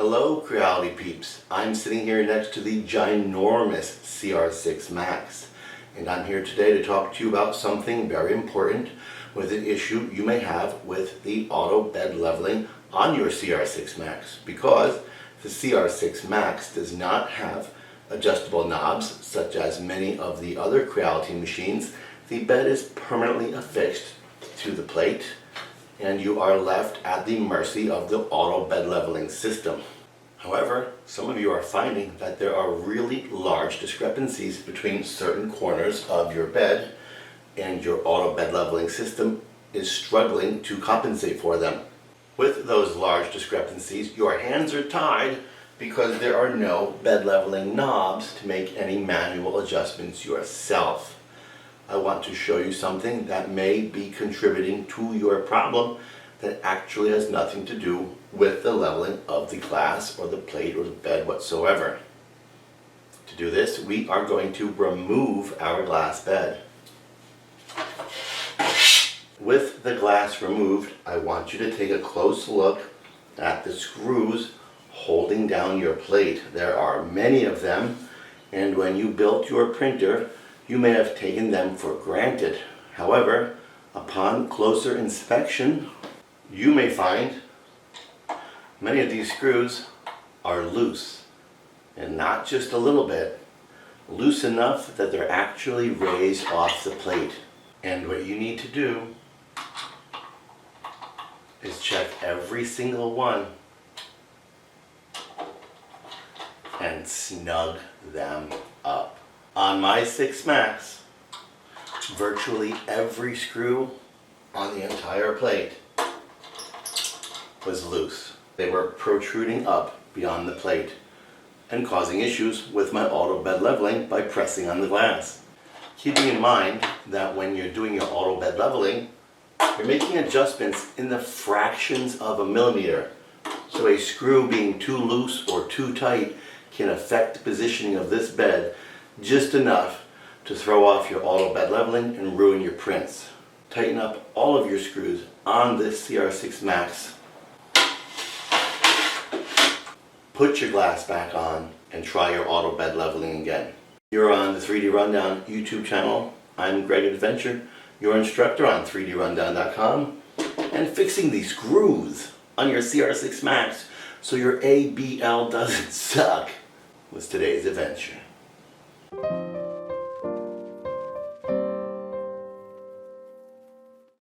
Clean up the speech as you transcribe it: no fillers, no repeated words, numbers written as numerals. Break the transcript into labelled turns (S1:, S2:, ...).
S1: Hello Creality peeps, I'm sitting here next to the ginormous CR6-MAX, and I'm here today to talk to you about something very important with an issue you may have with the auto bed leveling on your CR6-MAX, because the CR6-MAX does not have adjustable knobs such as many of the other Creality machines. The bed is permanently affixed to the plate, and you are left at the mercy of the auto bed leveling system. However, some of you are finding that there are really large discrepancies between certain corners of your bed, and your auto bed leveling system is struggling to compensate for them. With those large discrepancies, your hands are tied because there are no bed leveling knobs to make any manual adjustments yourself. I want to show you something that may be contributing to your problem that actually has nothing to do with the leveling of the glass or the plate or the bed whatsoever. To do this, we are going to remove our glass bed. With the glass removed, I want you to take a close look at the screws holding down your plate. There are many of them, and when you built your printer, you may have taken them for granted. However, upon closer inspection, you may find many of these screws are loose, and not just a little bit, loose enough that they're actually raised off the plate. And what you need to do is check every single one and snug them up. On my 6-MAX, virtually every screw on the entire plate was loose. They were protruding up beyond the plate and causing issues with my auto bed leveling by pressing on the glass. Keeping in mind that when you're doing your auto bed leveling, you're making adjustments in the fractions of a millimeter. So a screw being too loose or too tight can affect the positioning of this bed just enough to throw off your auto bed leveling and ruin your prints. Tighten up all of your screws on this CR6-MAX. Put your glass back on and try your auto bed leveling again. You're on the 3D Rundown YouTube channel. I'm Greg Adventure, your instructor on 3drundown.com, and fixing the screws on your CR6-MAX so your ABL doesn't suck was today's adventure.